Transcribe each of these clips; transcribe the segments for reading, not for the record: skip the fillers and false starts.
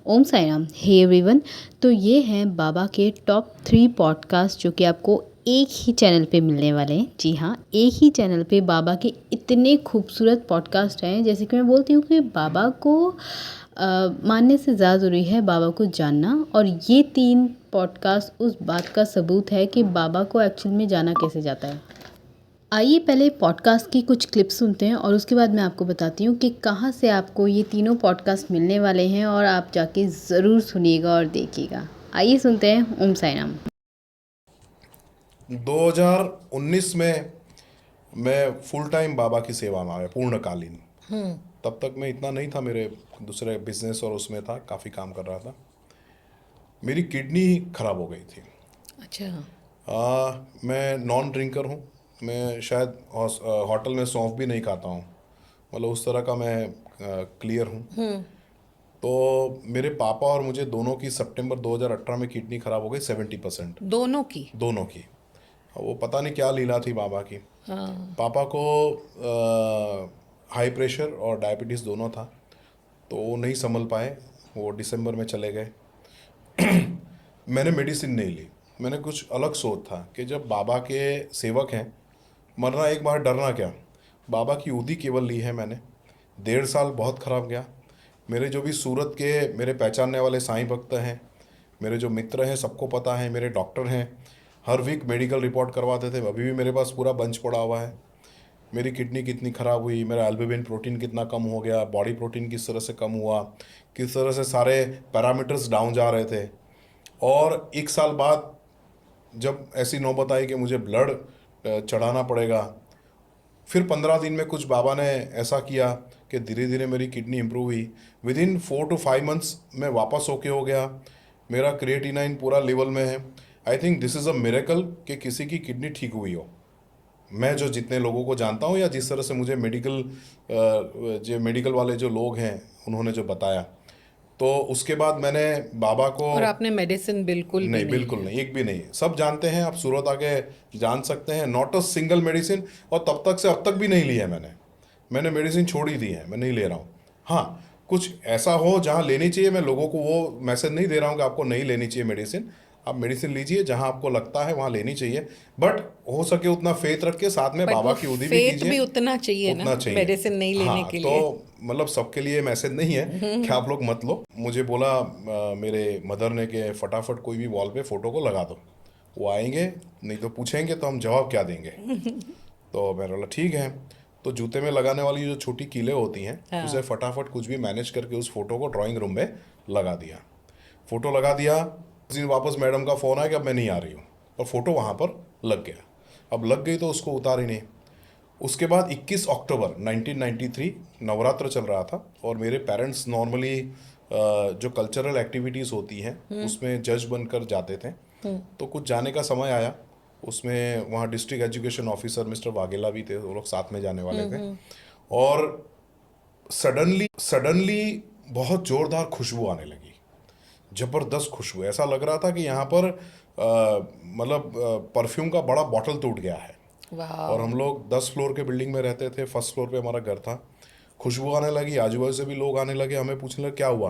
ओम Sai Ram. Hey everyone. तो ये हैं बाबा के टॉप 3 पॉडकास्ट जो कि आपको एक ही चैनल पे मिलने वाले हैं। जी हाँ, एक ही चैनल पे बाबा के इतने खूबसूरत पॉडकास्ट हैं। जैसे कि मैं बोलती हूँ कि बाबा को मानने से ज़्यादा ज़रूरी है बाबा को जानना, और ये 3 पॉडकास्ट उस बात का सबूत है कि बाबा को एक्चुअल में जाना कैसे जाता है। आइए पहले पॉडकास्ट की कुछ क्लिप्स सुनते हैं और उसके बाद मैं आपको बताती हूँ कि कहाँ से आपको ये तीनों पॉडकास्ट मिलने वाले हैं, और आप जाके ज़रूर सुनिएगा और देखिएगा। आइए सुनते हैं। ओम साई राम। 2019 में मैं फुल टाइम बाबा की सेवा में आया, पूर्णकालीन। तब तक मैं इतना नहीं था, मेरे दूसरे बिजनेस और उसमें था, काफ़ी काम कर रहा था। मेरी किडनी खराब हो गई थी। अच्छा। मैं नॉन ड्रिंकर हूँ। मैं शायद होटल में सौंफ भी नहीं खाता हूँ, मतलब उस तरह का मैं क्लियर हूँ। तो मेरे पापा और मुझे दोनों की सितंबर 2018 में किडनी खराब हो गई 70%। दोनों की। दोनों की। वो पता नहीं क्या लीला थी बाबा की। हाँ। पापा को हाई प्रेशर और डायबिटीज़ दोनों था, तो वो नहीं संभल पाए, वो दिसंबर में चले गए। मैंने मेडिसिन नहीं ली। मैंने कुछ अलग सोच था कि जब बाबा के सेवक हैं, मरना एक बार, डरना क्या। बाबा की उदी केवल ली है मैंने। 1.5 साल बहुत ख़राब गया। मेरे जो भी सूरत के मेरे पहचानने वाले साईं भक्त हैं, मेरे जो मित्र हैं, सबको पता है, मेरे डॉक्टर हैं, हर वीक मेडिकल रिपोर्ट करवाते थे। अभी भी मेरे पास पूरा बंच पड़ा हुआ है। मेरी किडनी कितनी ख़राब हुई, मेरा एल्बुमिन प्रोटीन कितना कम हो गया, बॉडी प्रोटीन किस तरह से कम हुआ, किस तरह से सारे पैरामीटर्स डाउन जा रहे थे। और 1 साल बाद जब ऐसी नौबत आई कि मुझे ब्लड चढ़ाना पड़ेगा, फिर 15 दिन में कुछ बाबा ने ऐसा किया कि धीरे धीरे मेरी किडनी इम्प्रूव हुई। विद इन 4 to 5 मंथ्स मैं वापस ओके हो गया। मेरा क्रिएटिनाइन पूरा लेवल में है। I think this is a miracle कि किसी की किडनी ठीक हुई हो। मैं जो जितने लोगों को जानता हूँ, या जिस तरह से मुझे मेडिकल वाले जो लोग हैं उन्होंने जो बताया, तो उसके बाद मैंने बाबा को। और आपने मेडिसिन बिल्कुल भी नहीं, नहीं बिल्कुल लिया? नहीं, एक भी नहीं। सब जानते हैं, आप सूरत आके जान सकते हैं, नॉट अ सिंगल मेडिसिन। और तब तक से अब तक भी नहीं ली है मैंने मेडिसिन छोड़ ही दी है, मैं नहीं ले रहा हूँ। हाँ, कुछ ऐसा हो जहाँ लेनी चाहिए, मैं लोगों को वो मैसेज नहीं दे रहा हूँ कि आपको नहीं लेनी चाहिए मेडिसिन। आप मेडिसिन लीजिए, जहाँ आपको लगता है वहाँ लेनी चाहिए, बट हो सके उतना फेथ रख के साथ में बट बाबा वो की उदी भी फेथ कीजिए। भी उतना चाहिए ना, उतना चाहिए। मेडिसिन नहीं लेने हाँ, के तो लिए। मतलब सबके लिए मैसेज नहीं है कि आप लोग मत लो। मुझे बोला मेरे मदर ने कि फटाफट कोई भी वॉल पे फ़ोटो को लगा दो, वो आएंगे, नहीं तो पूछेंगे तो हम जवाब क्या देंगे। तो मैंने बोला ठीक है। तो जूते में लगाने वाली जो छोटी कीलें होती हैं, उसे हाँ। फटाफट कुछ भी मैनेज करके उस फोटो को ड्राइंग रूम में लगा दिया। फोटो लगा दिया। उस दिन वापस मैडम का फ़ोन आया कि अब मैं नहीं आ रही हूँ, और फोटो वहाँ पर लग गया। अब लग गई तो उसको उतार ही नहीं। उसके बाद 21 अक्टूबर 1993 नवरात्र चल रहा था, और मेरे पेरेंट्स नॉर्मली जो कल्चरल एक्टिविटीज़ होती हैं उसमें जज बनकर जाते थे। तो कुछ जाने का समय आया, उसमें वहाँ district education officer mister Vaghela भी थे, वो लोग साथ में जाने वाले थे। और सडनली सडनली बहुत ज़ोरदार खुशबू आने लगी, ज़बरदस्त खुशबू। ऐसा लग रहा था कि यहाँ पर मतलब परफ्यूम का बड़ा बॉटल टूट गया है। और वाह। हम लोग 10 फ्लोर के बिल्डिंग में रहते थे, फर्स्ट फ्लोर पे हमारा घर था। खुशबू आने लगी, आजू बाजू से भी लोग आने लगे, हमें पूछने लगे क्या हुआ।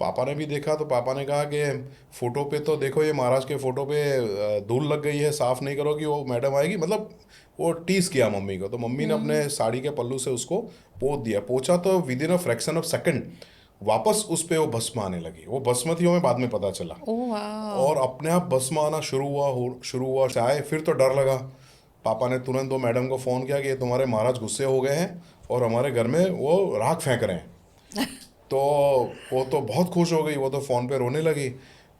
पापा ने भी देखा तो पापा ने कहा कि फ़ोटो पे तो देखो, ये महाराज के फ़ोटो पे धूल लग गई है, साफ़ नहीं करोगी वो मैडम आएगी। मतलब वो टीस किया मम्मी को, तो मम्मी ने अपने साड़ी के पल्लू से उसको पोंछ दिया। पोंछा तो with in a fraction of second वापस उस पे वो भस्म आने लगी। वो भस्म थी, हमें बाद में पता चला। ओ वाह। और अपने आप भस्म आना शुरू हुआ चाहे। फिर तो डर लगा। पापा ने तुरंत वो मैडम को फ़ोन किया कि ये तुम्हारे महाराज गुस्से हो गए हैं और हमारे घर में वो राख फेंक रहे हैं। तो वो तो बहुत खुश हो गई, वो तो फ़ोन पे रोने लगी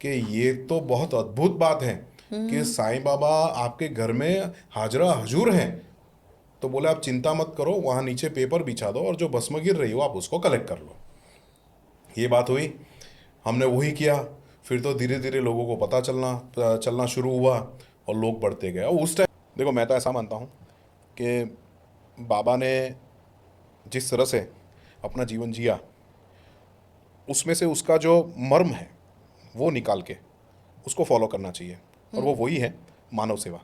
कि ये तो बहुत अद्भुत बात है कि साईं बाबा आपके घर में हाजरा हजूर हैं। तो बोले आप चिंता मत करो, वहाँ नीचे पेपर बिछा दो और जो भस्म गिर रही हो आप उसको कलेक्ट कर लो। ये बात हुई, हमने वही किया। फिर तो धीरे धीरे लोगों को पता चलना शुरू हुआ, और लोग बढ़ते गए। और उस टाइम देखो, मैं तो ऐसा मानता हूँ कि बाबा ने जिस तरह से अपना जीवन जिया, उसमें से उसका जो मर्म है वो निकाल के उसको फॉलो करना चाहिए। और वो वही है, मानव सेवा।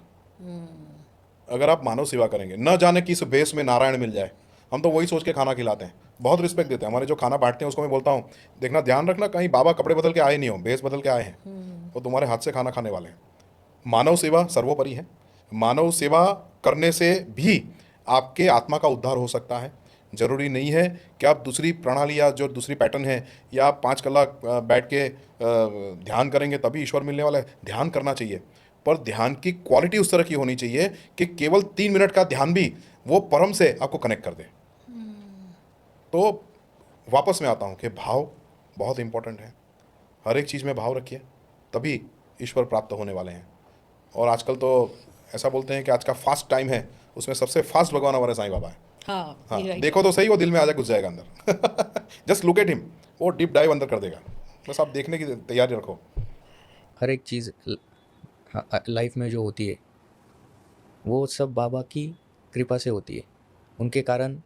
अगर आप मानव सेवा करेंगे, न जाने किस बेस में नारायण मिल जाए, हम तो वही सोच के खाना खिलाते हैं, बहुत रिस्पेक्ट देते हैं। हमारे जो खाना बांटते हैं उसको मैं बोलता हूँ, देखना ध्यान रखना कहीं बाबा कपड़े बदल के आए नहीं हो, बेस बदल के आए हैं, वो तुम्हारे हाथ से खाना खाने वाले हैं। मानव सेवा सर्वोपरि है। मानव सेवा करने से भी आपके आत्मा का उद्धार हो सकता है। जरूरी नहीं है कि आप दूसरी प्रणाली या जो दूसरी पैटर्न है या आप 5 कलाक बैठ के ध्यान करेंगे तभी ईश्वर मिलने वाला है। ध्यान करना चाहिए, पर ध्यान की क्वालिटी उस तरह की होनी चाहिए कि केवल 3 मिनट का ध्यान भी वो परम से आपको कनेक्ट कर दे। तो वापस मैं आता हूँ कि भाव बहुत इंपॉर्टेंट है। हर एक चीज़ में भाव रखिए, तभी ईश्वर प्राप्त होने वाले हैं। और आजकल तो ऐसा बोलते हैं कि आज का फास्ट टाइम है, उसमें सबसे फास्ट भगवान हमारे साईं बाबा है। हाँ, ये right। देखो तो सही, वो दिल में आजा घुस जाएगा अंदर। जस्ट लुक एट हिम, वो डीप डाइव अंदर कर देगा। बस आप देखने की तैयारी रखो। हर एक चीज़ लाइफ में जो होती है वो सब बाबा की कृपा से होती है। उनके कारण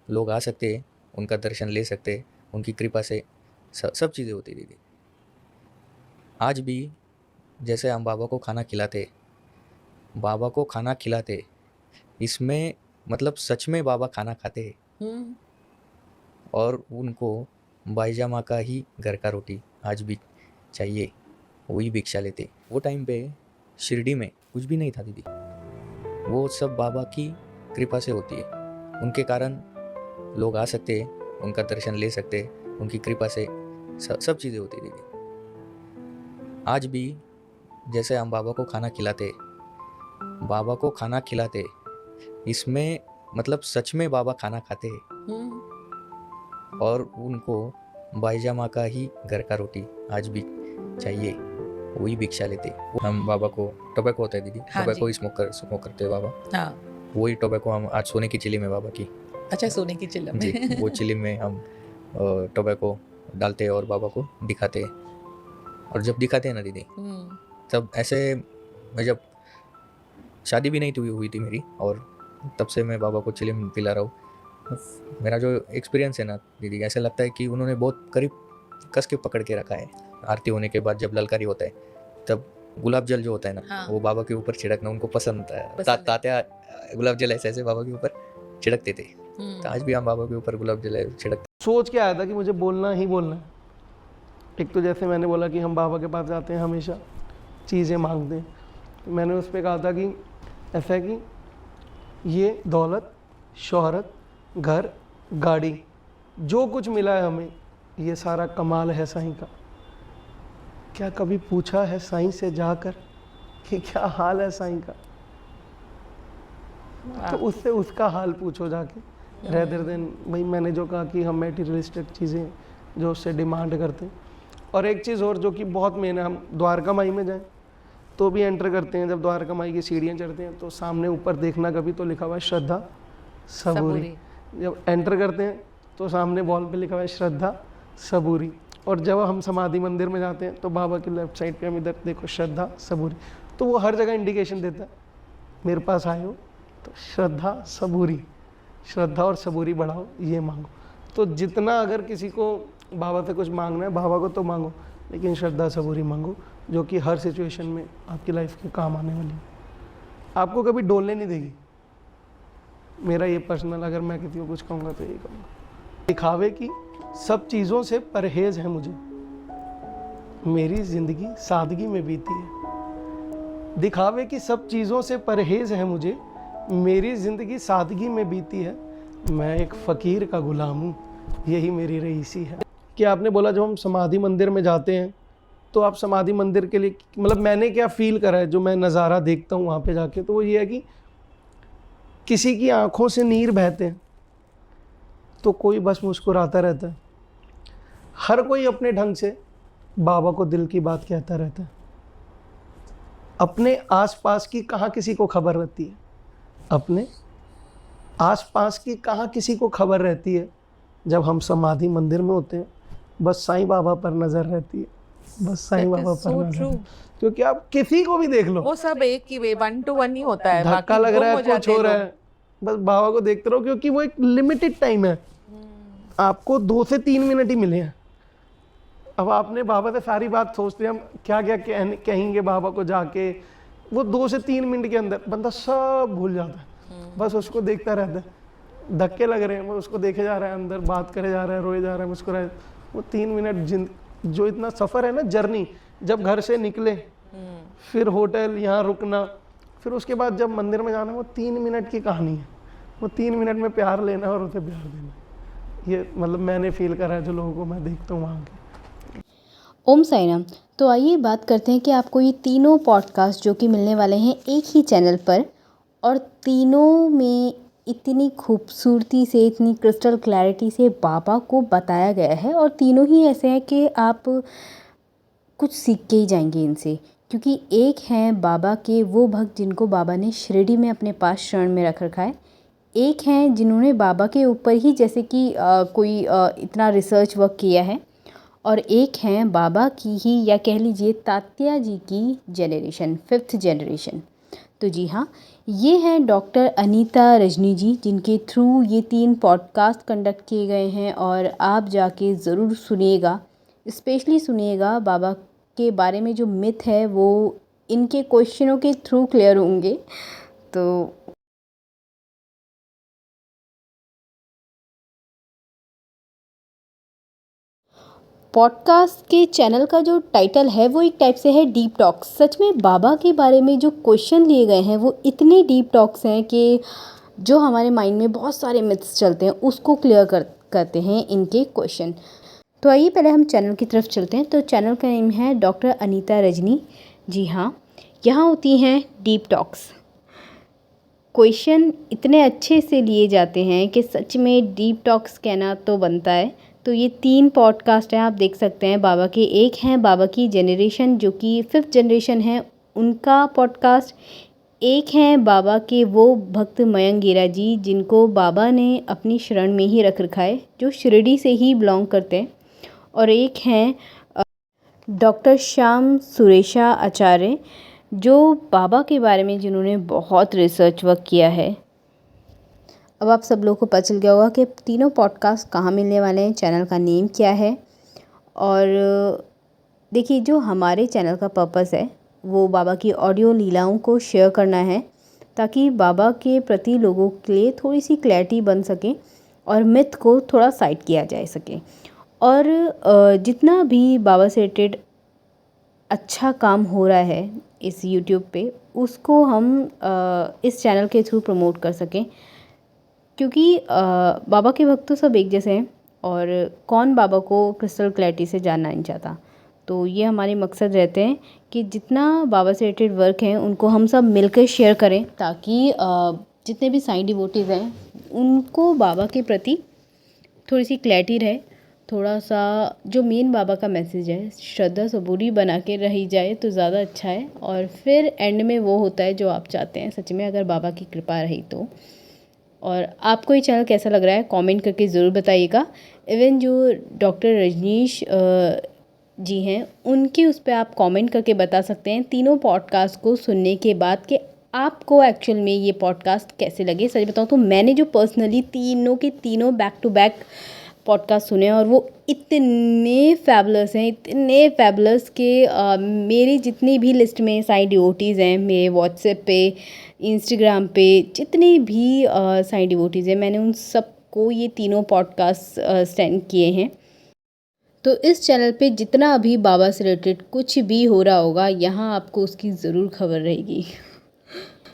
लोग आ सकते हैं, उनका दर्शन ले सकते हैं, उनकी कृपा से सब चीज़ें होती दीदी। आज भी जैसे हम बाबा को खाना खिलाते, इसमें मतलब सच में बाबा खाना खाते हैं और उनको बाईजा माँ का ही घर का रोटी आज भी चाहिए, वही भिक्षा लेते। वो टाइम पे शिरडी में कुछ भी नहीं था दीदी, वो सब बाबा की कृपा से होती है। उनके कारण लोग आ सकते हैं, उनका दर्शन ले सकते हैं, उनकी कृपा से सब चीज़ें होती दीदी। आज भी जैसे हम बाबा को खाना खिलाते, इसमें मतलब सच में बाबा खाना खाते हैं और उनको बाईजा माँ का ही घर का रोटी आज भी चाहिए, वही भिक्षा लेते। हम बाबा को टोबैको होता है दीदी, हाँ टोबैको जी। स्मोक करते हैं बाबा। हाँ। वही टोबैको हम आज सोने की चिली में बाबा की अच्छा, सोने की चिल्ला जी, में। वो चिली में हम टोबैको डालते हैं और बाबा को दिखाते हैं। और जब दिखाते हैं ना दीदी, तब ऐसे मैं जब शादी भी नहीं हुई थी मेरी, और तब से मैं बाबा को चिलिम पिला रहा हूँ। मेरा जो एक्सपीरियंस है ना दीदी, ऐसा लगता है कि उन्होंने बहुत करीब कस के पकड़ के रखा है। आरती होने के बाद जब ललकारी होता है तब गुलाब जल जो होता है ना, हाँ। वो बाबा के ऊपर छिड़कना उनको पसंद होता है। पसंद है। तात्या गुलाब जल ऐसे ऐसे बाबा के ऊपर छिड़कते थे, तो आज भी हम बाबा के ऊपर गुलाब जल छिड़कते। सोच के आया था कि मुझे बोलना ही बोलना है। एक तो जैसे मैंने बोला कि हम बाबा के पास जाते हैं, हमेशा चीज़ें मांगते हैं, तो मैंने उस पर कहा था कि ऐसा है कि ये दौलत, शोहरत, घर, गाड़ी, जो कुछ मिला है हमें, ये सारा कमाल है साईं का। क्या कभी पूछा है साईं से जाकर कि क्या हाल है साईं का? तो उससे उसका हाल पूछो जाके, रेदर देन भाई मैंने जो कहा कि हम मेटीरियलिस्टिक चीज़ें जो उससे डिमांड करते हैं। और एक चीज़ और जो कि बहुत मेन है, हम द्वारका माई में जाएं तो भी एंटर करते हैं, जब द्वारका माई की सीढ़ियाँ चढ़ते हैं तो सामने ऊपर देखना कभी तो लिखा हुआ है श्रद्धा सबूरी। जब एंटर करते हैं तो सामने वॉल पे लिखा हुआ है श्रद्धा सबूरी। और जब हम समाधि मंदिर में जाते हैं तो बाबा के लेफ्ट साइड पे हम इधर देखो श्रद्धा सबूरी। तो वो हर जगह इंडिकेशन देता है, मेरे पास आए हो तो श्रद्धा सबूरी, श्रद्धा और सबूरी बढ़ाओ, ये मांगो। तो जितना अगर किसी को बाबा से कुछ मांगना है, बाबा को तो मांगो, लेकिन श्रद्धा सबूरी मांगो, जो कि हर सिचुएशन में आपकी लाइफ के काम आने वाली है, आपको कभी डोलने नहीं देगी। मेरा ये पर्सनल, अगर मैं किसी को कुछ कहूँगा तो यही कहूँगा, दिखावे की सब चीज़ों से परहेज है मुझे, मेरी ज़िंदगी सादगी में बीती है। दिखावे की सब चीज़ों से परहेज है मुझे, मेरी ज़िंदगी सादगी में बीती है। मैं एक फ़कीर का ग़ुलाम हूँ, यही मेरी रईसी है। कि आपने बोला जब हम समाधि मंदिर में जाते हैं तो आप समाधि मंदिर के लिए, मतलब मैंने क्या फ़ील करा है, जो मैं नज़ारा देखता हूँ वहाँ पे जाके, तो वो ये है कि किसी की आँखों से नीर बहते हैं तो कोई बस मुस्कुराता रहता है, हर कोई अपने ढंग से बाबा को दिल की बात कहता रहता है। अपने आसपास की कहाँ किसी को खबर रहती है, अपने आसपास की कहाँ किसी को खबर रहती है। जब हम समाधि मंदिर में होते हैं बस साईं बाबा पर नज़र रहती है, बस साईं बाबा पर नज़र। क्योंकि आप किसी को भी देख लो, वो सब एक ही वे 1 to 1 ही होता है, धक्का लग रहा है, कुछ हो रहा है, बस बाबा को देखते रहो, क्योंकि वो एक लिमिटेड टाइम है, आपको 2 से 3 मिनट ही मिले हैं। अब आपने बाबा से सारी बात सोचते हैं हम क्या क्या कहेंगे बाबा को जाके, वो 2 से 3 मिनट के अंदर बंदा सब भूल जाता है, बस उसको देखता रहता है। धक्के लग रहे हैं, वो उसको देखे जा रहा है, अंदर बात करे जा रहा है, रोए जा रहा है, मुस्कुराए। वो 3 मिनट जो इतना सफ़र है ना, जर्नी, जब घर से निकले फिर होटल, यहाँ रुकना, फिर उसके बाद जब मंदिर में जाना, वो 3 मिनट की कहानी है। वो 3 मिनट में प्यार लेना और उसे प्यार देना, ये मतलब मैंने फील करा है जो लोगों को मैं देखता हूँ वहाँ के। ओम साई राम। तो आइए बात करते हैं कि आपको ये तीनों पॉडकास्ट जो कि मिलने वाले हैं एक ही चैनल पर, और तीनों में इतनी खूबसूरती से, इतनी क्रिस्टल क्लैरिटी से बाबा को बताया गया है, और तीनों ही ऐसे हैं कि आप कुछ सीख के ही जाएंगे इनसे। क्योंकि एक हैं बाबा के वो भक्त जिनको बाबा ने शिरडी में अपने पास शरण में रख रखा है, एक हैं जिन्होंने बाबा के ऊपर ही जैसे कि कोई इतना रिसर्च वर्क किया है, और एक हैं बाबा की ही, या कह लीजिए तात्या जी की जनरेशन, 5th जनरेशन। तो जी हाँ, ये हैं डॉक्टर अनीता रजनी जी, जिनके थ्रू ये 3 पॉडकास्ट कंडक्ट किए गए हैं, और आप जाके ज़रूर सुनिएगा, स्पेशली सुनिएगा। बाबा के बारे में जो मिथ है वो इनके क्वेश्चनों के थ्रू क्लियर होंगे। तो पॉडकास्ट के चैनल का जो टाइटल है वो एक टाइप से है डीप टॉक्स। सच में बाबा के बारे में जो क्वेश्चन लिए गए हैं वो इतने डीप टॉक्स हैं कि जो हमारे माइंड में बहुत सारे मिथ्स चलते हैं उसको क्लियर करते हैं इनके क्वेश्चन। तो आइए पहले हम चैनल की तरफ चलते हैं। तो चैनल का नेम है डॉक्टर अनीता रजनी। जी हाँ, यहाँ होती हैं डीप टॉक्स। क्वेश्चन इतने अच्छे से लिए जाते हैं कि सच में डीप टॉक्स कहना तो बनता है। तो ये 3 पॉडकास्ट हैं, आप देख सकते हैं बाबा के। एक हैं बाबा की जनरेशन जो कि 5th जनरेशन है, उनका पॉडकास्ट। एक हैं बाबा के वो भक्त मयंक गिरा जी जिनको बाबा ने अपनी शरण में ही रख रखा है, जो शिरडी से ही बिलोंग करते हैं। और एक हैं डॉक्टर श्याम सुरेशा आचार्य, जो बाबा के बारे में जिन्होंने बहुत रिसर्च वर्क किया है। अब आप सब लोगों को पता चल गया होगा कि तीनों पॉडकास्ट कहाँ मिलने वाले हैं, चैनल का नेम क्या है। और देखिए, जो हमारे चैनल का पर्पस है वो बाबा की ऑडियो लीलाओं को शेयर करना है, ताकि बाबा के प्रति लोगों के लिए थोड़ी सी क्लैरिटी बन सके और मिथ को थोड़ा साइड किया जा सके। और जितना भी बाबा से रिलेटेड अच्छा काम हो रहा है इस यूट्यूब पे, उसको हम इस चैनल के थ्रू प्रमोट कर सकें। क्योंकि बाबा के भक्त तो सब एक जैसे हैं, और कौन बाबा को क्रिस्टल क्लैरिटी से जानना नहीं चाहता। तो ये हमारे मकसद रहते हैं कि जितना बाबा से रिलेटेड वर्क हैं उनको हम सब मिलकर शेयर करें, ताकि जितने भी साईं डिवोटीज़ हैं उनको बाबा के प्रति थोड़ी सी क्लैरिटी रहे। थोड़ा सा जो मेन बाबा का मैसेज है, श्रद्धा सबूरी बना के रही जाए तो ज़्यादा अच्छा है। और फिर एंड में वो होता है जो आप चाहते हैं, सच में अगर बाबा की कृपा रही तो। और आपको ये चैनल कैसा लग रहा है कमेंट करके ज़रूर बताइएगा। इवन जो डॉक्टर रजनीश जी हैं, उनके उस पर आप कमेंट करके बता सकते हैं तीनों पॉडकास्ट को सुनने के बाद कि आपको एक्चुअल में ये पॉडकास्ट कैसे लगे। सच बताऊँ तो मैंने जो पर्सनली तीनों के तीनों बैक टू बैक पॉडकास्ट सुने, और वो इतने फैबुलस हैं, इतने फैबुलस के मेरी जितनी भी लिस्ट में साईं डिवोटीज़ हैं, मेरे व्हाट्सएप पे, इंस्टाग्राम पे जितने भी साईं डिवोटीज़ हैं, मैंने उन सबको ये तीनों पॉडकास्ट सेंड किए हैं। तो इस चैनल पे जितना भी बाबा से रिलेटेड कुछ भी हो रहा होगा, यहाँ आपको उसकी ज़रूर खबर रहेगी।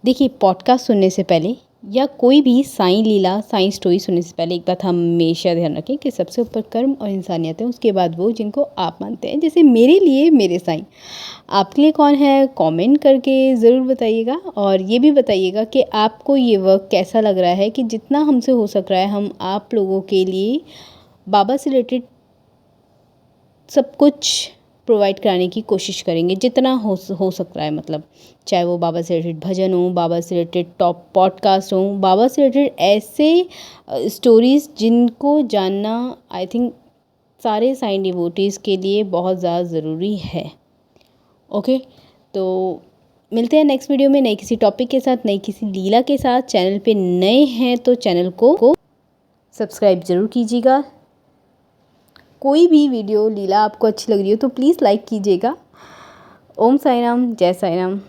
देखिए, पॉडकास्ट सुनने से पहले या कोई भी साईं लीला, साईं स्टोरी सुनने से पहले एक बात हमेशा ध्यान रखें कि सबसे ऊपर कर्म और इंसानियत है, उसके बाद वो जिनको आप मानते हैं। जैसे मेरे लिए मेरे साईं, आपके लिए कौन है, कमेंट करके ज़रूर बताइएगा। और ये भी बताइएगा कि आपको ये वर्क कैसा लग रहा है, कि जितना हमसे हो सक रहा है हम आप लोगों के लिए बाबा से रिलेटेड सब कुछ प्रोवाइड कराने की कोशिश करेंगे, जितना हो सकता है। मतलब चाहे वो बाबा से रिलेटेड भजन हो, बाबा से रिलेटेड टॉप पॉडकास्ट हो, बाबा से रिलेटेड ऐसे स्टोरीज़ जिनको जानना आई थिंक सारे साईं डिवोटीज़ के लिए बहुत ज़्यादा ज़रूरी है। ओके, तो मिलते हैं नेक्स्ट वीडियो में नई किसी टॉपिक के साथ, नई किसी लीला के साथ। चैनल पे नए हैं तो चैनल को सब्सक्राइब ज़रूर कीजिएगा। कोई भी वीडियो लीला आपको अच्छी लग रही हो तो प्लीज़ लाइक कीजिएगा। ओम साई राम, जय साई राम।